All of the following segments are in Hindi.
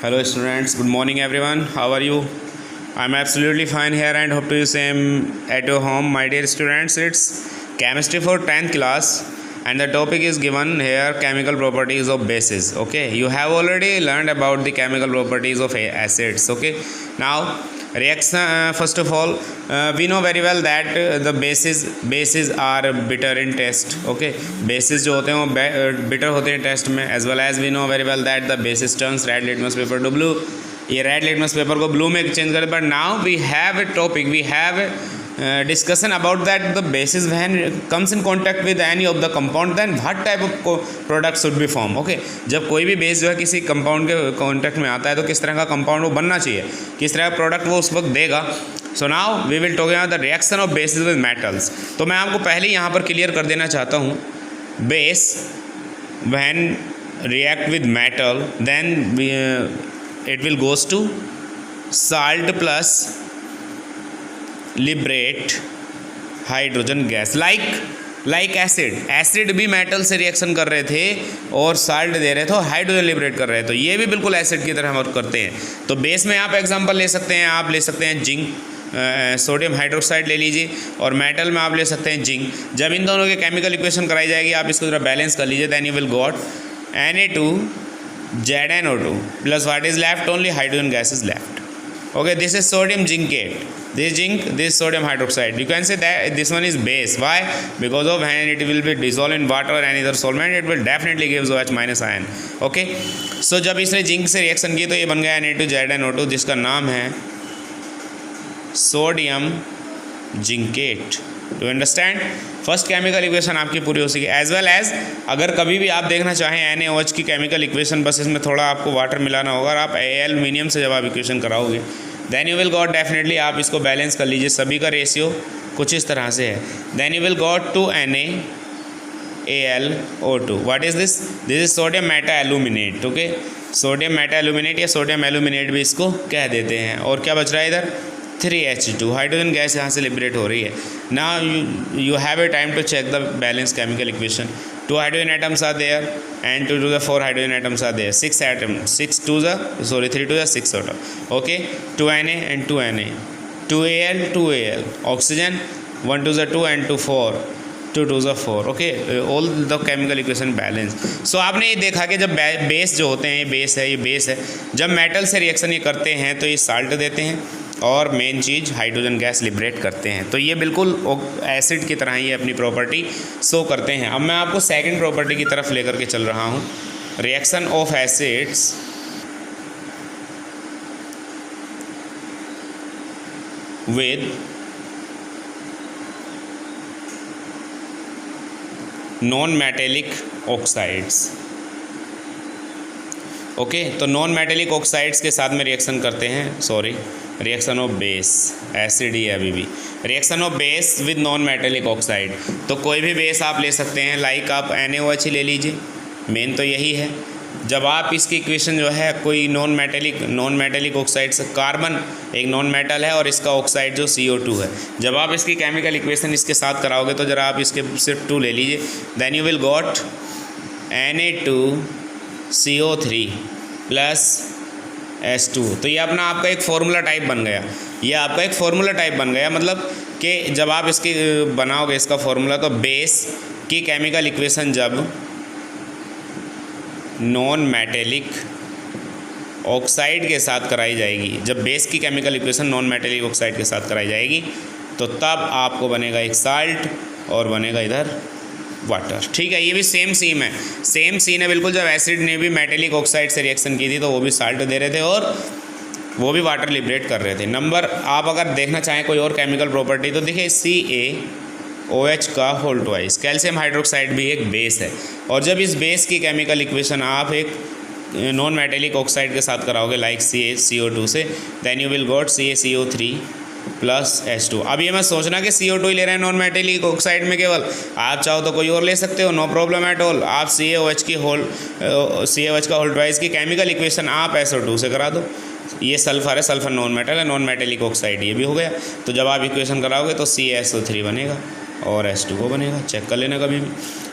Hello students, good morning everyone. How are you? I'm absolutely fine here and hope you same at your home. My dear students, it's chemistry for 10th class and the topic is given here chemical properties of bases. Okay, you have already learned about the chemical properties of acids. Okay, now reaction first of all we know very well that the bases are bitter in taste. Okay, bases जो होते हैं वो bitter होते हैं टेस्ट में, as well as we know very well that the basis turns red litmus paper to blue. ये रेड लिटमस पेपर को ब्लू में चेंज कर, but now we have a topic, we have discussion about that the basis when comes in contact with any of the compound then what type of product should be form. Okay, जब कोई भी बेस जो है किसी कंपाउंड के कॉन्टैक्ट में आता है तो किस तरह का कंपाउंड वो बनना चाहिए, किस तरह का प्रोडक्ट वो उस वक्त देगा. So now we will talk about the reaction of basis with metals. तो मैं आपको पहले यहाँ पर क्लियर कर देना चाहता हूँ, base when react with metal then it will goes to salt plus liberate hydrogen gas like acid भी मेटल से रिएक्शन कर रहे थे और साल्ट दे रहे थे और हाइड्रोजन लिबरेट कर रहे थे, तो ये भी बिल्कुल एसिड की तरह वर्क करते हैं. तो बेस में आप एग्जांपल ले सकते हैं, आप ले सकते हैं जिंक, सोडियम हाइड्रोक्साइड ले लीजिए, और मेटल में आप ले सकते हैं जिंक. जब इन दोनों के केमिकल इक्वेशन कराई जाएगी आप इसको जरा बैलेंस कर लीजिए, then you will got ZnO2 plus what is left, only hydrogen gas is left. Okay, this is sodium zincate, this zinc, this sodium hydroxide. You can say that this one is base. Why? Because of when it will be dissolved in water or any other solvent, it will definitely give OH minus ion. Okay, so जब इसने जिंक से रिएक्शन की तो ये बन गया Na2ZnO2 जिसका नाम है sodium zincate. To understand, first chemical equation आपकी पूरी हो सकी. एज वेल एज अगर कभी भी आप देखना चाहें NaOH की केमिकल इक्वेशन, बस इसमें थोड़ा आपको वाटर मिलाना होगा और आप एल्यूमिनियम से जब आप इक्वेशन कराओगे then you will got definitely, आप इसको बैलेंस कर लीजिए, सभी का रेशियो कुछ इस तरह से है. Then you will got 2 NaAlO2. What is this? This is sodium meta aluminate. Okay, sodium meta aluminate या सोडियम एल्यूमिनेट भी इसको कह देते हैं. और क्या बच रहा है इधर? 3H2 हाइड्रोजन गैस यहाँ से लिबरेट हो रही है. Now you have a time to check the balanced chemical equation. 2 hydrogen atoms are there and 2 to the 4 hydrogen atoms are there. 6 atoms, 3 to the 6 total. Okay, 2Na and 2Na, 2Al 2Al, oxygen 1 to the 2 and 2 4, 2 to the 4. Okay, all the chemical equation balance. So आपने ये देखा कि जब बेस जो होते हैं, ये बेस है, जब मेटल से रिएक्शन ये करते हैं तो ये साल्ट देते हैं और मेन चीज़ हाइड्रोजन गैस लिबरेट करते हैं. तो ये बिल्कुल एसिड की तरह ही अपनी प्रॉपर्टी शो करते हैं. अब मैं आपको सेकंड प्रॉपर्टी की तरफ लेकर के चल रहा हूँ, reaction of acids with non metallic oxides. Okay, तो नॉन मेटेलिक ऑक्साइड्स के साथ में रिएक्शन करते हैं, रिएक्शन ऑफ बेस, एसिड ही है अभी भी, reaction of base with non metallic oxide. तो कोई भी बेस आप ले सकते हैं, लाइक आप NaOH ही ले लीजिए, मेन तो यही है. जब आप इसकी इक्वेशन जो है कोई नॉन मेटेलिक ऑक्साइड से, कार्बन एक नॉन मेटल है और इसका ऑक्साइड जो CO2 है, जब आप इसकी केमिकल इक्वेशन इसके साथ कराओगे तो जरा आप इसके सिर्फ 2 ले लीजिए, then you will got Na2CO3 plus H2. तो ये अपना आपका एक फॉर्मूला टाइप बन गया, ये आपका एक फॉर्मूला टाइप बन गया, मतलब कि जब आप इसकी बनाओगे इसका फॉर्मूला, तो बेस की केमिकल इक्वेशन जब नॉन मेटेलिक ऑक्साइड के साथ कराई जाएगी, जब बेस की chemical equation non metallic oxide के साथ कराई जाएगी तो तब आपको बनेगा एक साल्ट और बनेगा इधर वाटर. ठीक है, ये भी सेम सीन है बिल्कुल. जब एसिड ने भी मेटेलिक ऑक्साइड से रिएक्शन की थी तो वो भी साल्ट दे रहे थे और वो भी वाटर लिबरेट कर रहे थे. नंबर आप अगर देखना चाहें कोई और केमिकल प्रॉपर्टी तो देखिए CaOH का होल ट्वाइस, कैल्शियम हाइड्रोक्साइड भी एक बेस है, और जब इस बेस की केमिकल इक्वेशन आप एक नॉन मेटेलिक ऑक्साइड के साथ कराओगे लाइक CaCO2 से, then you will got CaCO3 plus H2. अब ये मत सोचना कि CO2 ही ले रहे हैं नॉन मेटेलिक ऑक्साइड में केवल, आप चाहो तो कोई और ले सकते हो, नो प्रॉब्लम एट ऑल. आप CaOH का होल ट्वाइस की केमिकल इक्वेशन आप SO2 से करा दो. ये सल्फर है, सल्फर नॉन मेटल है, नॉन मेटेलिक ऑक्साइड ये भी हो गया. तो जब आप इक्वेशन कराओगे तो CaSO3 बनेगा और H2O बनेगा, चेक कर लेना कभी भी.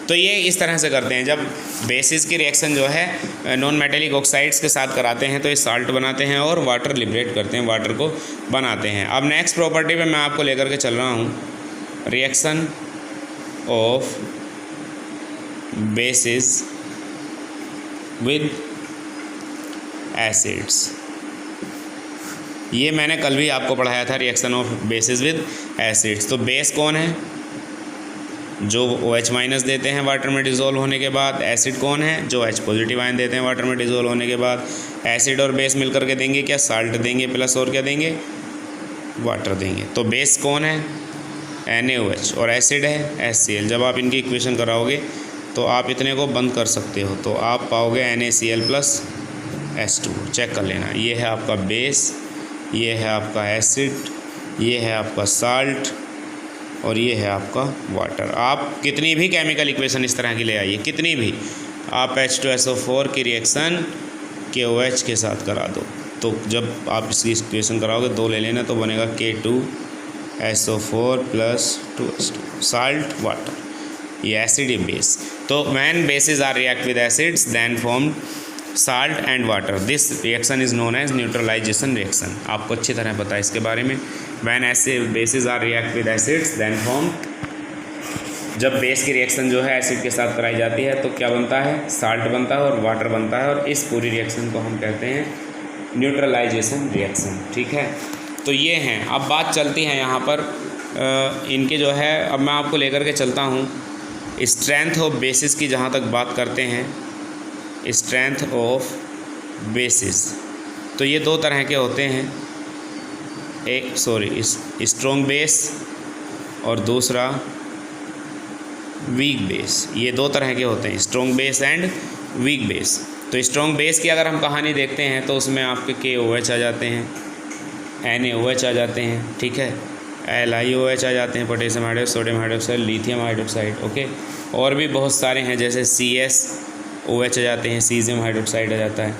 तो ये इस तरह से करते हैं, जब बेसिस की रिएक्शन जो है नॉन मेटेलिक ऑक्साइड्स के साथ कराते हैं तो ये साल्ट बनाते हैं और वाटर लिबरेट करते हैं, वाटर को बनाते हैं। अब नेक्स्ट प्रॉपर्टी पे मैं आपको लेकर के चल रहा हूँ, reaction of basis with acids. ये मैंने कल भी आपको पढ़ाया था, reaction of basis with acids. तो बेस कौन है? जो OH माइनस देते हैं वाटर में डिज़ोल्व होने के बाद। एसिड कौन है? जो H पॉजिटिव आयन देते हैं वाटर में डिज़ोल्व होने के बाद। एसिड और बेस मिलकर के देंगे क्या? साल्ट देंगे प्लस और क्या देंगे? वाटर देंगे। तो बेस कौन है? NaOH और एसिड है HCl। जब आप इनकी इक्वेशन कराओगे तो आप इतने को बंद कर सकते हो, तो आप पाओगे NaCl प्लस H2। चेक कर लेना, ये है आपका बेस, ये है आपका एसिड, ये है आपका साल्ट और ये है आपका वाटर। आप कितनी भी केमिकल इक्वेशन इस तरह की ले आइए, कितनी भी, आप H2SO4 की रिएक्शन KOH के साथ करा दो, तो जब आप इसकी इक्वेशन कराओगे 2 ले लेना, तो बनेगा K2SO4 plus 2H2, salt water. ये एसिड ये बेस। तो when basis are react with acids then form salt and water, this reaction is known as neutralisation reaction. आपको अच्छी तरह पता है इसके बारे में। व्हेन ऐसे basis are react with acids then form, जब बेस की रिएक्शन जो है एसिड के साथ कराई जाती है तो क्या बनता है? साल्ट बनता है और वाटर बनता है, और इस पूरी रिएक्शन को हम कहते हैं न्यूट्रलाइजेशन रिएक्शन। ठीक है, तो ये हैं। अब बात चलती है यहाँ पर इनके जो है, अब मैं आपको लेकर के चलता हूँ स्ट्रेंथ ऑफ बेसिस की। जहाँ तक बात करते हैं स्ट्रेंथ ऑफ बेसिस, तो ये 2 तरह के होते हैं, स्ट्रॉन्ग बेस और दूसरा वीक बेस। ये 2 तरह के होते हैं, strong base and weak base. तो स्ट्रॉन्ग बेस की अगर हम कहानी देखते हैं तो उसमें आपके KOH आ जाते हैं, NaOH आ जाते हैं, ठीक है, LiOH आ जाते हैं, potassium hydroxide, sodium hydroxide, lithium hydroxide, okay. और भी बहुत सारे हैं, जैसे CsOH आ जाते हैं, सीजियम हाइड्रोक्साइड आ जाता है,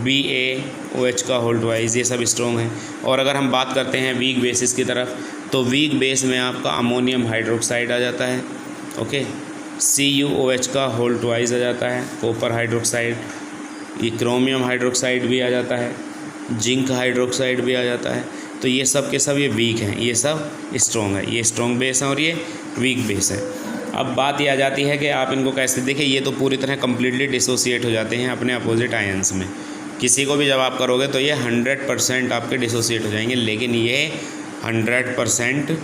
BaOH का होल ट्वाइस, ये सब स्ट्रॉन्ग है। और अगर हम बात करते हैं वीक बेसिस की तरफ, तो वीक बेस में आपका अमोनियम हाइड्रोक्साइड आ जाता है, ओके, CuOH का होल ट्वाइस आ जाता है, कॉपर हाइड्रोक्साइड, ये क्रोमियम हाइड्रोक्साइड भी आ जाता है, जिंक हाइड्रोक्साइड भी आ जाता है। तो ये सब के सब ये वीक हैं, ये सब स्ट्रॉन्ग है, ये स्ट्रॉन्ग बेस है और ये वीक बेस है। अब बात ये आ जाती है कि आप इनको कैसे देखिए, ये तो पूरी तरह कम्प्लीटली डिसोसिएट हो जाते हैं अपने अपोजिट आयंस में। किसी को भी जब आप करोगे तो ये 100% आपके डिसोसिएट हो जाएंगे, लेकिन ये 100%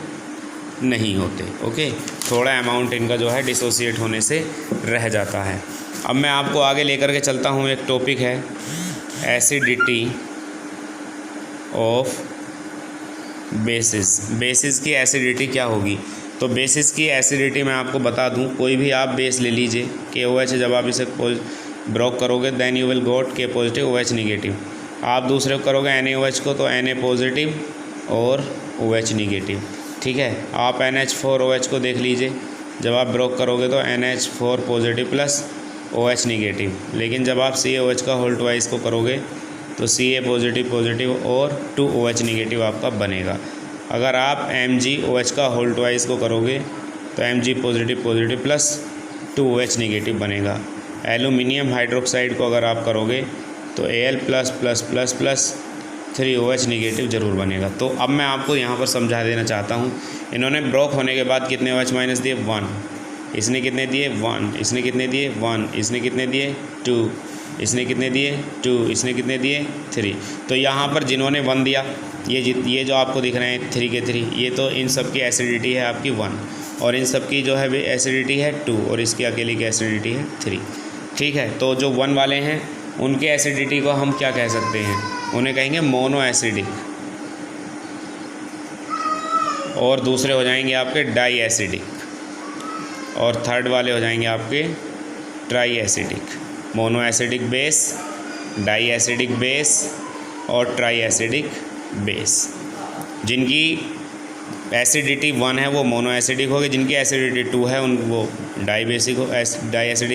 नहीं होते, ओके। थोड़ा अमाउंट इनका जो है डिसोसिएट होने से रह जाता है। अब मैं आपको आगे लेकर के चलता हूँ, एक टॉपिक है एसिडिटी ऑफ बेसिस। बेसिस की एसिडिटी क्या होगी? तो बेसिस की एसिडिटी मैं आपको बता दूं, कोई भी आप बेस ले लीजिए, KOH, जब आप इसे ब्रोक करोगे then you will got K positive OH negative. आप दूसरे को करोगे NaOH को तो Na पॉजिटिव और OH निगेटिव, ठीक है। आप NH4OH को देख लीजिए, जब आप ब्रोक करोगे तो NH4 positive plus OH negative. लेकिन जब आप CaOH का होल ट्वाइस को करोगे तो Ca पॉजिटिव और 2OH निगेटिव आपका बनेगा। अगर आप MgOH का होल ट्वाइस को करोगे तो Mg positive plus 2OH negative बनेगा। एल्यूमिनियम हाइड्रोक्साइड को अगर आप करोगे तो Al plus plus plus plus 3OH negative ज़रूर बनेगा। तो अब मैं आपको यहाँ पर समझा देना चाहता हूँ, इन्होंने ब्रोक होने के बाद कितने OH माइनस दिए? 1। इसने कितने दिए? 1। इसने कितने दिए? 1। इसने कितने दिए? 2। इसने कितने दिए? 2। इसने कितने दिए? 3। तो यहाँ पर जिन्होंने 1 दिया, ये जो आपको दिख रहे हैं 3 के 3, ये तो इन सब की एसिडिटी है आपकी 1, और इन सब की जो है एसिडिटी है 2, और इसकी अकेले की एसिडिटी है 3, ठीक है। तो जो 1 वाले हैं उनके एसिडिटी को हम क्या कह सकते हैं? उन्हें कहेंगे मोनो एसिडिक, और दूसरे हो जाएंगे आपके डाई एसिडिक, और थर्ड वाले हो जाएंगे आपके tri acidic. Mono acidic base, di acidic base और ट्राई एसिडिक बेस। जिनकी एसिडिटी 1 है वो मोनो एसिडिक होगी, जिनकी एसिडिटी 2 है उन वो डाई एसिडिक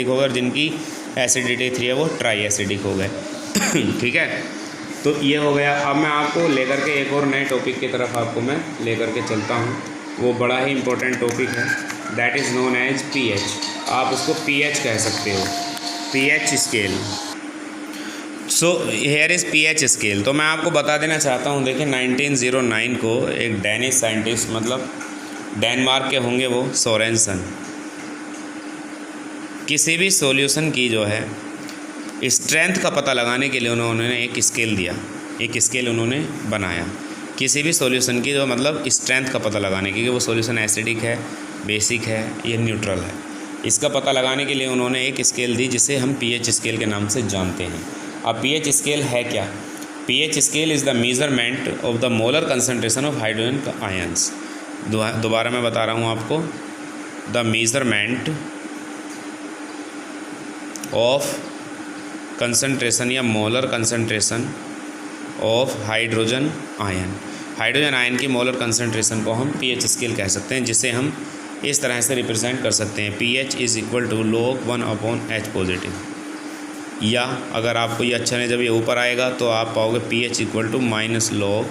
होगा, और जिनकी एसिडिटी 3 है वो ट्राई एसिडिक हो गए ठीक है। तो ये हो गया। अब मैं आपको लेकर के एक और नए टॉपिक की तरफ आपको मैं लेकर के चलता हूँ, वो बड़ा ही इम्पोर्टेंट टॉपिक है, that is known as pH। आप उसको pH कह सकते हो, pH scale. So here is pH scale. तो मैं आपको बता देना चाहता हूँ, देखिए 1909 को एक डैनिश साइंटिस्ट, मतलब डेनमार्क के होंगे वो, सोरेनसन, किसी भी सॉल्यूशन की जो है स्ट्रेंथ का पता लगाने के लिए उन्होंने एक स्केल दिया, एक स्केल उन्होंने बनाया किसी भी सॉल्यूशन की जो मतलब स्ट्रेंथ का पता लगाने की, कि वो सॉल्यूशन एसिडिक है, बेसिक है या न्यूट्रल है। इसका पता लगाने के लिए उन्होंने एक स्केल दी जिसे हम pH स्केल के नाम से जानते हैं। अब pH स्केल है क्या? pH scale is the measurement of the molar concentration of hydrogen ions. दोबारा मैं बता रहा हूँ आपको, द मेज़रमेंट ऑफ कंसनट्रेशन या molar concentration of hydrogen ion. Hydrogen ion की मोलर कंसनट्रेशन को हम pH स्केल कह सकते हैं, जिसे हम इस तरह से रिप्रेजेंट कर सकते हैं, pH is equal to log 1/H positive. या अगर आपको ये अच्छा नहीं, जब ये ऊपर आएगा तो आप पाओगे pH equal to minus log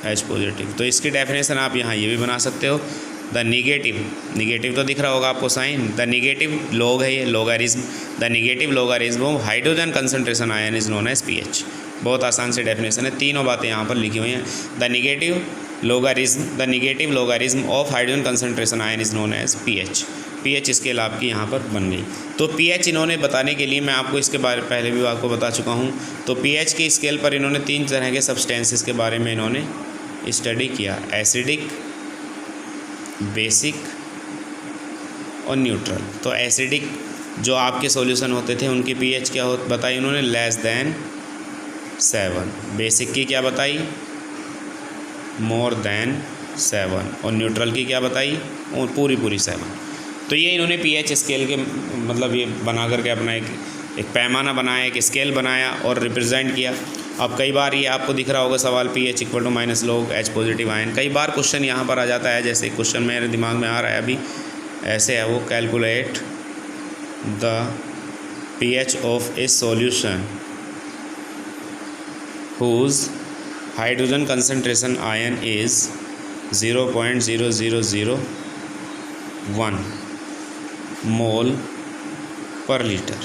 H positive. तो इसकी डेफिनेशन आप यहाँ ये भी बना सकते हो, द निगेटिव तो दिख रहा होगा आपको साइन, द निगेटिव लॉग है ये, logarithm, the negative logarithm of hydrogen concentration ion is known as pH। बहुत आसान से डेफिनेशन है, तीनों बातें यहाँ पर लिखी हुई हैं। The negative logarithm of hydrogen concentration ion is known as pH। pH scale आपकी यहाँ पर बन गई। तो pH इन्होंने बताने के लिए, मैं आपको इसके बारे पहले भी आपको बता चुका हूँ, तो pH की स्केल पर इन्होंने 3 तरह के सब्सटेंसेस के बारे में इन्होंने स्टडी किया, एसिडिक, बेसिक और न्यूट्रल। तो एसिडिक जो आपके सॉल्यूशन होते थे उनकी pH क्या बताई उन्होंने, लेस देन 7। बेसिक की क्या बताई, मोर देन 7। और न्यूट्रल की क्या बताई, और पूरी 7। तो ये इन्होंने pH स्केल के मतलब ये बना करके अपना एक पैमाना बनाया, एक स्केल बनाया और रिप्रेजेंट किया। अब कई बार ये आपको दिख रहा होगा सवाल, pH equal to minus log H positive ion. कई बार क्वेश्चन यहाँ पर आ जाता है, जैसे क्वेश्चन मेरे दिमाग में आ रहा है अभी, ऐसे है वो, calculate the pH of A solution whose hydrogen concentration ion is 0.0001 मोल पर लीटर,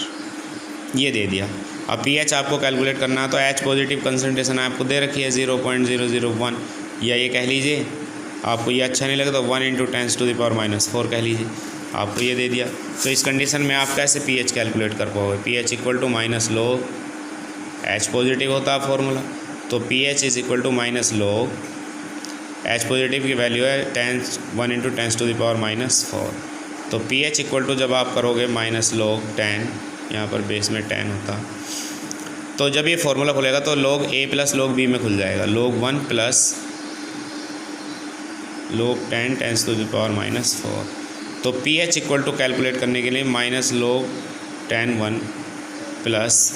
ये दे दिया। अब pH आपको कैलकुलेट करना है, तो H पॉजिटिव कंसनट्रेशन आपको दे रखी है 0.001, या ये कह लीजिए, आपको ये अच्छा नहीं लगा तो 1 × 10⁻⁴ कह लीजिए, आपको ये दे दिया। तो इस कंडीशन में आप कैसे pH कैलकुलेट कर पाओगे, pH equal to minus log H positive होता है फॉर्मूला, तो pH is equal to minus log H positive की वैल्यू है 1 × 10⁻⁴। तो pH इक्वल टू जब आप करोगे माइनस log 10, यहाँ पर बेस में 10 होता, तो जब ये फार्मूला खुलेगा तो log A plus log B में खुल जाएगा, log 1 प्लस log 10 10⁻⁴। तो pH इक्वल टू कैलकुलेट करने के लिए माइनस log 10 1 प्लस,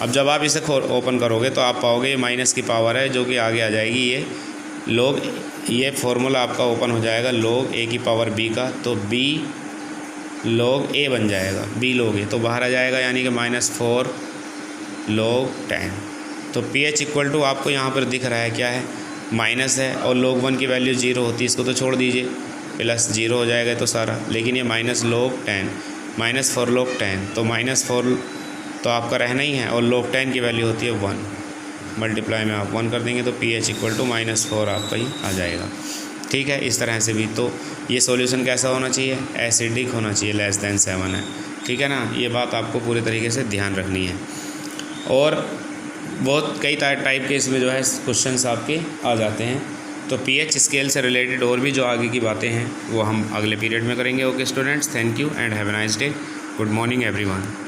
अब जब आप इसे ओपन करोगे तो आप पाओगे ये माइनस की पावर है जो कि आगे आ जाएगी, ये log, ये फार्मूला आपका ओपन हो जाएगा log A की पावर B का, तो B log A बन जाएगा, B log A तो बाहर आ जाएगा, यानी कि -4 log 10। तो pH इक्वल टू आपको यहाँ पर दिख रहा है क्या है, माइनस है, और log 1 की वैल्यू 0 होती है, इसको तो छोड़ दीजिए, प्लस 0 हो जाएगा तो सारा, लेकिन ये -log 10, -4 log 10, तो -4 तो आपका रहना ही है, और log 10 की वैल्यू होती है 1, मल्टीप्लाई में आप 1 कर देंगे तो pH इक्वल टू -4 आपका ही आ जाएगा। ठीक है, इस तरह से भी। तो ये सॉल्यूशन कैसा होना चाहिए, एसिडिक होना चाहिए, लेस देन 7 है, ठीक है ना, ये बात आपको पूरे तरीके से ध्यान रखनी है। और बहुत कई टाइप के इसमें जो है क्वेश्चंस आपके आ जाते हैं। तो pH स्केल से रिलेटेड और भी जो आगे की बातें हैं वो हम अगले पीरियड में करेंगे। Okay students, thank you and have a nice day. Good morning everyone.